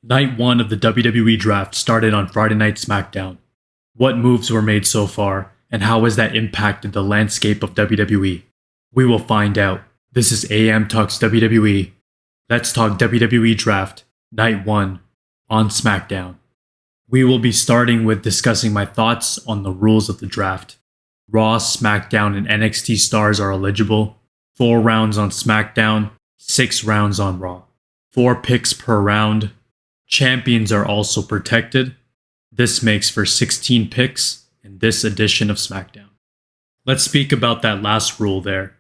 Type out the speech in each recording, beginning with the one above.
Night 1 of the WWE Draft started on Friday Night SmackDown. What moves were made so far, and how has that impacted the landscape of WWE? We will find out. This is AM Talks WWE. Let's talk WWE Draft, Night 1, on SmackDown. We will be starting with discussing my thoughts on the rules of the draft. Raw, SmackDown, and NXT stars are eligible. 4 rounds on SmackDown, 6 rounds on Raw. 4 picks per round. Champions are also protected. This makes for 16 picks in this edition of SmackDown. Let's speak about that last rule there.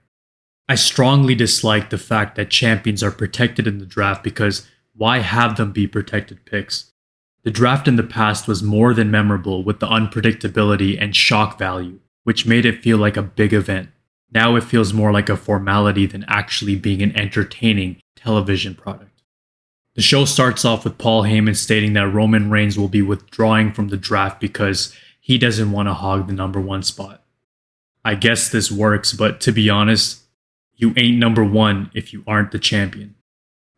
I strongly dislike the fact that champions are protected in the draft because why have them be protected picks? The draft in the past was more than memorable with the unpredictability and shock value, which made it feel like a big event. Now it feels more like a formality than actually being an entertaining television product. The show starts off with Paul Heyman stating that Roman Reigns will be withdrawing from the draft because he doesn't want to hog the number 1 spot. I guess this works, but to be honest, you ain't number 1 if you aren't the champion.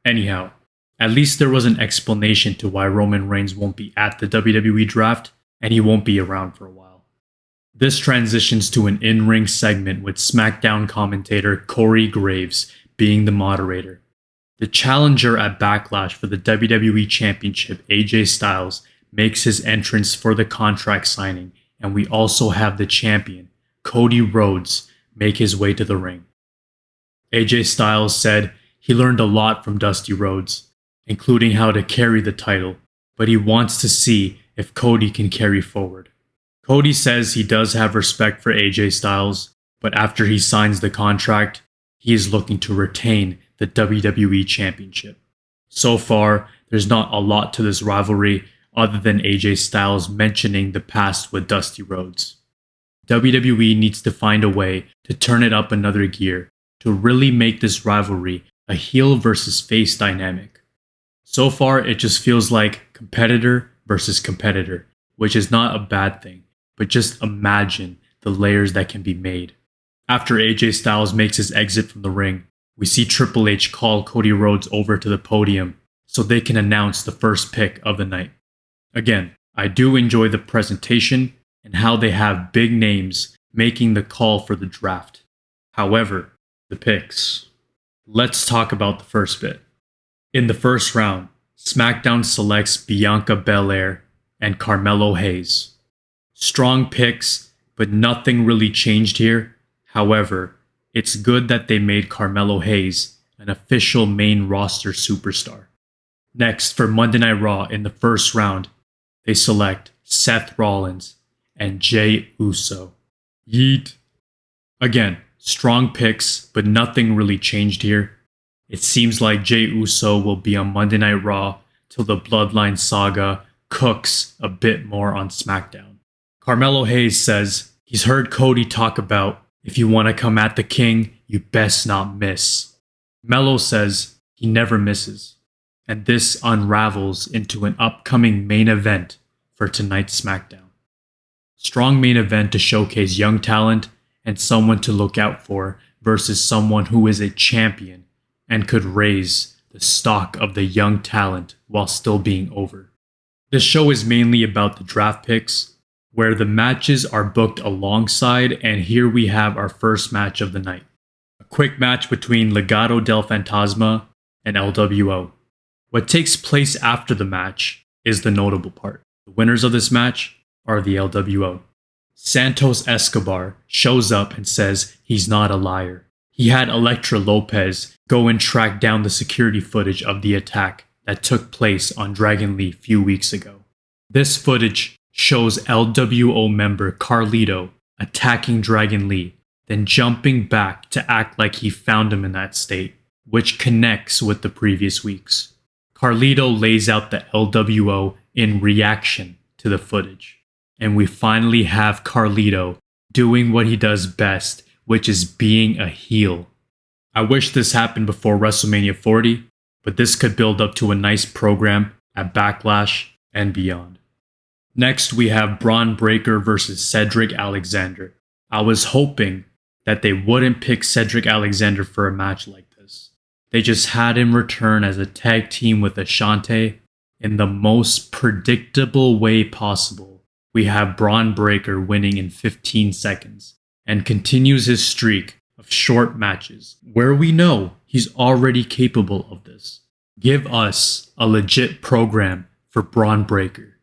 Anyhow, at least there was an explanation to why Roman Reigns won't be at the WWE draft, and he won't be around for a while. This transitions to an in-ring segment with SmackDown commentator Corey Graves being the moderator. The challenger at Backlash for the WWE Championship, AJ Styles, makes his entrance for the contract signing, and we also have the champion, Cody Rhodes, make his way to the ring. AJ Styles said he learned a lot from Dusty Rhodes, including how to carry the title, but he wants to see if Cody can carry forward. Cody says he does have respect for AJ Styles, but after he signs the contract, he is looking to retain the WWE Championship. So far, there's not a lot to this rivalry other than AJ Styles mentioning the past with Dusty Rhodes. WWE needs to find a way to turn it up another gear to really make this rivalry a heel versus face dynamic. So far, it just feels like competitor versus competitor, which is not a bad thing, but just imagine the layers that can be made. After AJ Styles makes his exit from the ring, we see Triple H call Cody Rhodes over to the podium so they can announce the first pick of the night. Again, I do enjoy the presentation and how they have big names making the call for the draft. However, the picks. Let's talk about the first bit. In the first round, SmackDown selects Bianca Belair and Carmelo Hayes. Strong picks, but nothing really changed here. However, it's good that they made Carmelo Hayes an official main roster superstar. Next, for Monday Night Raw in the first round, they select Seth Rollins and Jey Uso. Yeet. Again, strong picks, but nothing really changed here. It seems like Jey Uso will be on Monday Night Raw till the Bloodline saga cooks a bit more on SmackDown. Carmelo Hayes says he's heard Cody talk about, if you want to come at the king, you best not miss. Melo says he never misses, and this unravels into an upcoming main event for tonight's SmackDown. Strong main event to showcase young talent and someone to look out for versus someone who is a champion and could raise the stock of the young talent while still being over. This show is mainly about the draft picks, where the matches are booked alongside, and here we have our first match of the night. A quick match between Legado del Fantasma and LWO. What takes place after the match is the notable part. The winners of this match are the LWO. Santos Escobar shows up and says he's not a liar. He had Elektra Lopez go and track down the security footage of the attack that took place on Dragon Lee a few weeks ago. This footage shows LWO member Carlito attacking Dragon Lee, then jumping back to act like he found him in that state, which connects with the previous weeks. Carlito lays out the LWO in reaction to the footage, and we finally have Carlito doing what he does best, which is being a heel. I wish this happened before WrestleMania 40, but this could build up to a nice program at Backlash and beyond. Next, we have Braun Breaker versus Cedric Alexander. I was hoping that they wouldn't pick Cedric Alexander for a match like this. They just had him return as a tag team with Ashante, in the most predictable way possible. We have Braun Breaker winning in 15 seconds and continues his streak of short matches where we know he's already capable of this. Give us a legit program for Braun Breaker.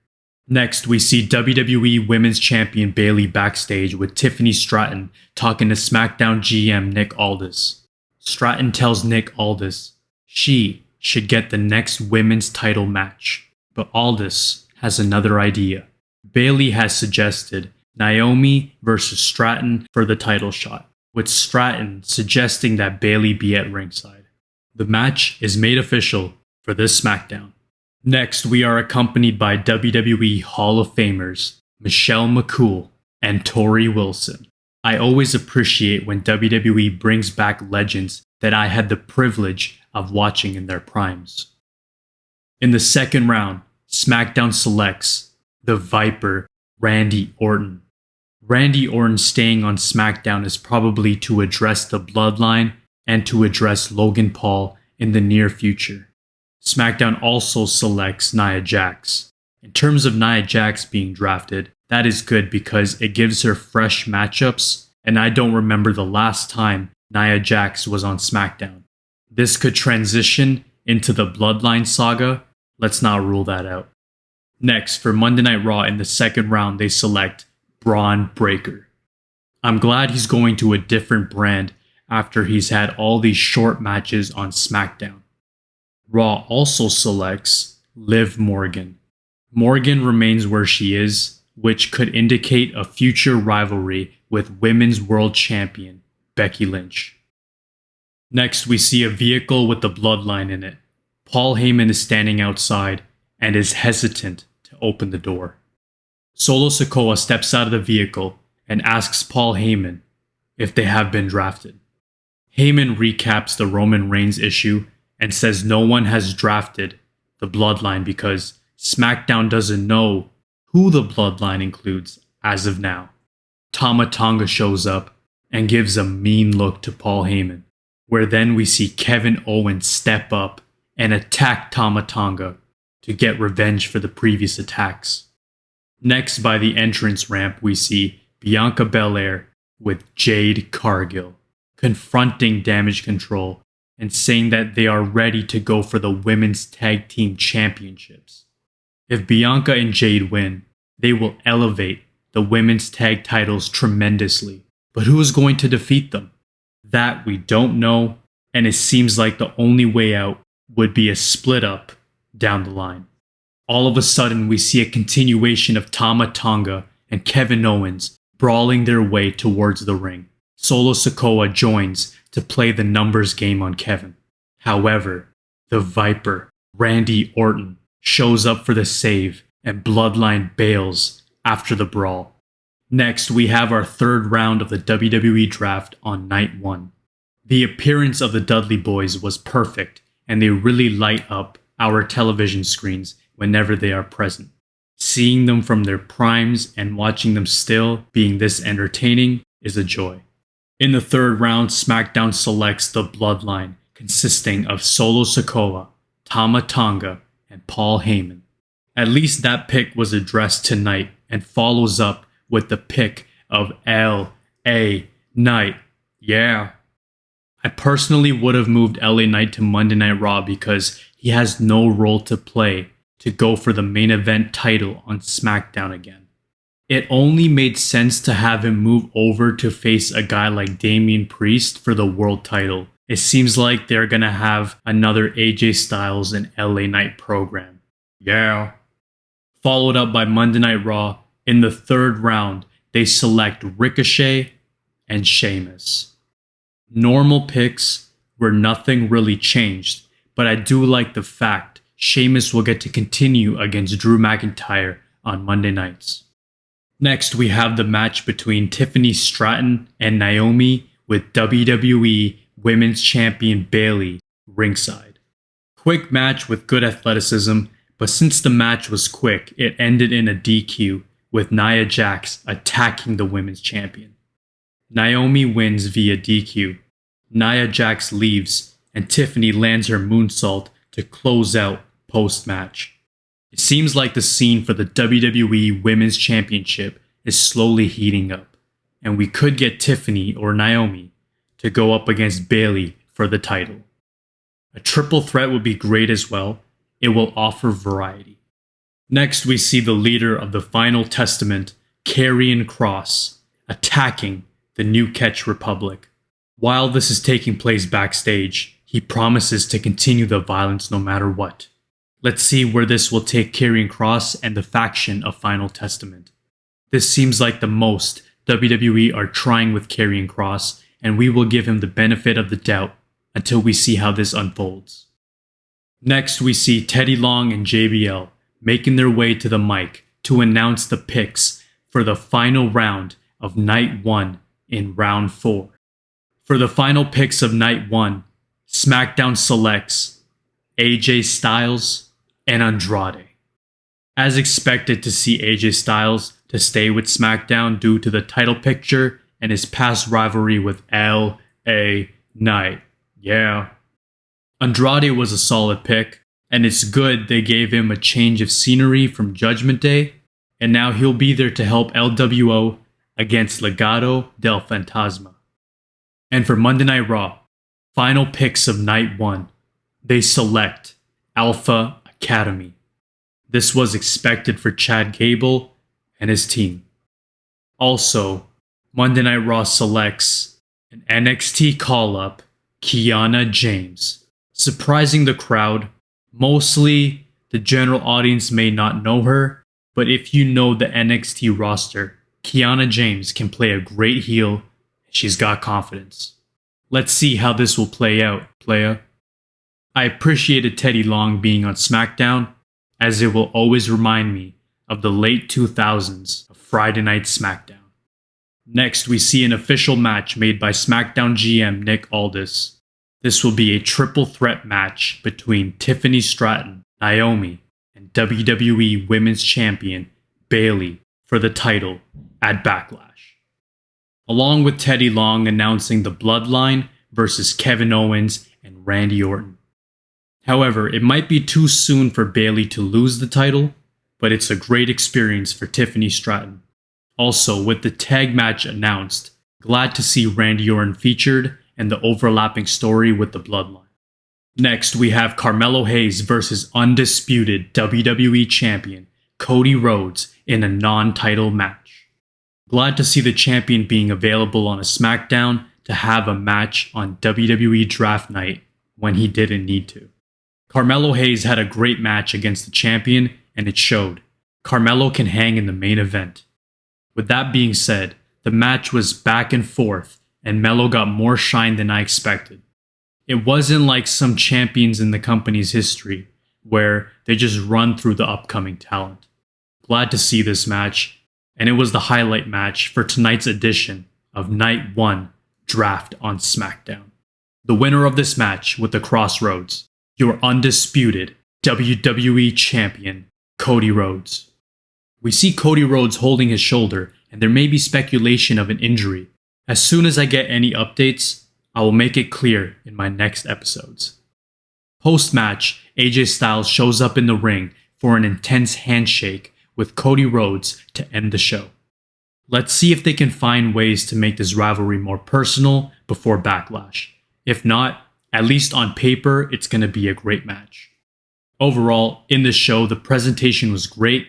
Next, we see WWE Women's Champion Bayley backstage with Tiffany Stratton talking to SmackDown GM Nick Aldis. Stratton tells Nick Aldis she should get the next women's title match, but Aldis has another idea. Bayley has suggested Naomi versus Stratton for the title shot, with Stratton suggesting that Bayley be at ringside. The match is made official for this SmackDown. Next, we are accompanied by WWE Hall of Famers Michelle McCool and Tori Wilson. I always appreciate when WWE brings back legends that I had the privilege of watching in their primes. In the second round, SmackDown selects the Viper, Randy Orton. Randy Orton staying on SmackDown is probably to address the Bloodline and to address Logan Paul in the near future. SmackDown also selects Nia Jax. In terms of Nia Jax being drafted, that is good because it gives her fresh matchups, and I don't remember the last time Nia Jax was on SmackDown. This could transition into the Bloodline saga. Let's not rule that out. Next, for Monday Night Raw in the second round, they select Braun Breaker. I'm glad he's going to a different brand after he's had all these short matches on SmackDown. Raw also selects Liv Morgan. Morgan remains where she is, which could indicate a future rivalry with Women's World Champion Becky Lynch. Next, we see a vehicle with the Bloodline in it. Paul Heyman is standing outside and is hesitant to open the door. Solo Sikoa steps out of the vehicle and asks Paul Heyman if they have been drafted. Heyman recaps the Roman Reigns issue and says no one has drafted the Bloodline because SmackDown doesn't know who the Bloodline includes as of now. Tama Tonga shows up and gives a mean look to Paul Heyman, where then we see Kevin Owens step up and attack Tama Tonga to get revenge for the previous attacks. Next, by the entrance ramp, we see Bianca Belair with Jade Cargill confronting Damage Control and saying that they are ready to go for the Women's Tag Team Championships. If Bianca and Jade win, they will elevate the women's tag titles tremendously. But who is going to defeat them? That we don't know, and it seems like the only way out would be a split up down the line. All of a sudden, we see a continuation of Tama Tonga and Kevin Owens brawling their way towards the ring. Solo Sikoa joins to play the numbers game on Kevin. However, the Viper, Randy Orton, shows up for the save and Bloodline bails after the brawl. Next, we have our third round of the WWE Draft on night 1. The appearance of the Dudley Boys was perfect, and they really light up our television screens whenever they are present. Seeing them from their primes and watching them still being this entertaining is a joy. In the third round, SmackDown selects the Bloodline, consisting of Solo Sikoa, Tama Tonga, and Paul Heyman. At least that pick was addressed tonight and follows up with the pick of L.A. Knight. Yeah. I personally would have moved LA Knight to Monday Night Raw because he has no role to play to go for the main event title on SmackDown again. It only made sense to have him move over to face a guy like Damian Priest for the world title. It seems like they're gonna have another AJ Styles and LA Knight program. Yeah. Followed up by Monday Night Raw, in the third round, they select Ricochet and Sheamus. Normal picks where nothing really changed, but I do like the fact Sheamus will get to continue against Drew McIntyre on Monday nights. Next, we have the match between Tiffany Stratton and Naomi with WWE Women's Champion Bayley ringside. Quick match with good athleticism, but since the match was quick, it ended in a DQ with Nia Jax attacking the Women's Champion. Naomi wins via DQ. Nia Jax leaves, and Tiffany lands her moonsault to close out post-match. It seems like the scene for the WWE Women's Championship is slowly heating up, and we could get Tiffany or Naomi to go up against Bayley for the title. A triple threat would be great as well. It will offer variety. Next, we see the leader of the Final Testament, Karrion Kross, attacking the New Catch Republic. While this is taking place backstage, he promises to continue the violence no matter what. Let's see where this will take Karrion Kross and the faction of Final Testament. This seems like the most WWE are trying with Karrion Kross, and we will give him the benefit of the doubt until we see how this unfolds. Next, we see Teddy Long and JBL making their way to the mic to announce the picks for the final round of Night 1 in Round 4. For the final picks of Night 1, SmackDown selects AJ Styles and Andrade. As expected to see AJ Styles to stay with SmackDown due to the title picture and his past rivalry with LA Knight. Yeah. Andrade was a solid pick, and it's good they gave him a change of scenery from Judgment Day, and now he'll be there to help LWO against Legado del Fantasma. And for Monday Night Raw, final picks of Night 1, they select Alpha Academy. This was expected for Chad Gable and his team. Also, Monday Night Raw selects an NXT call-up, Kiana James. Surprising the crowd, mostly the general audience may not know her, but if you know the NXT roster, Kiana James can play a great heel, and she's got confidence. Let's see how this will play out, playa. I appreciated Teddy Long being on SmackDown, as it will always remind me of the late 2000s of Friday Night SmackDown. Next, we see an official match made by SmackDown GM Nick Aldis. This will be a triple threat match between Tiffany Stratton, Naomi, and WWE Women's Champion Bayley for the title at Backlash. Along with Teddy Long announcing the Bloodline versus Kevin Owens and Randy Orton. However, it might be too soon for Bayley to lose the title, but it's a great experience for Tiffany Stratton. Also, with the tag match announced, glad to see Randy Orton featured and the overlapping story with the Bloodline. Next, we have Carmelo Hayes versus undisputed WWE Champion Cody Rhodes in a non-title match. Glad to see the champion being available on a SmackDown to have a match on WWE Draft Night when he didn't need to. Carmelo Hayes had a great match against the champion, and it showed. Carmelo can hang in the main event. With that being said, the match was back and forth, and Melo got more shine than I expected. It wasn't like some champions in the company's history, where they just run through the upcoming talent. Glad to see this match, and it was the highlight match for tonight's edition of Night 1 Draft on SmackDown. The winner of this match with the Crossroads, your undisputed WWE Champion, Cody Rhodes. We see Cody Rhodes holding his shoulder, and there may be speculation of an injury. As soon as I get any updates, I will make it clear in my next episodes. Post-match, AJ Styles shows up in the ring for an intense handshake with Cody Rhodes to end the show. Let's see if they can find ways to make this rivalry more personal before Backlash. If not, at least on paper, it's going to be a great match. Overall, in this show, the presentation was great,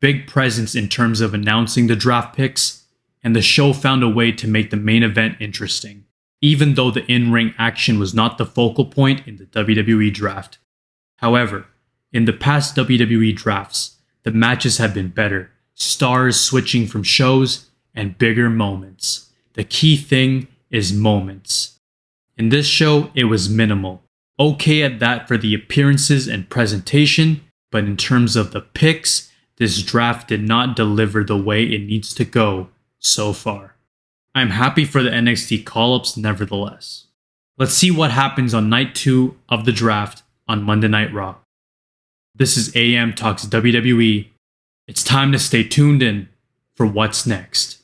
big presence in terms of announcing the draft picks, and the show found a way to make the main event interesting, even though the in-ring action was not the focal point in the WWE draft. However, in the past WWE drafts, the matches have been better, stars switching from shows, and bigger moments. The key thing is moments. In this show, it was minimal. Okay at that for the appearances and presentation, but in terms of the picks, this draft did not deliver the way it needs to go so far. I'm happy for the NXT call-ups nevertheless. Let's see what happens on night 2 of the draft on Monday Night Raw. This is AM Talks WWE. It's time to stay tuned in for what's next.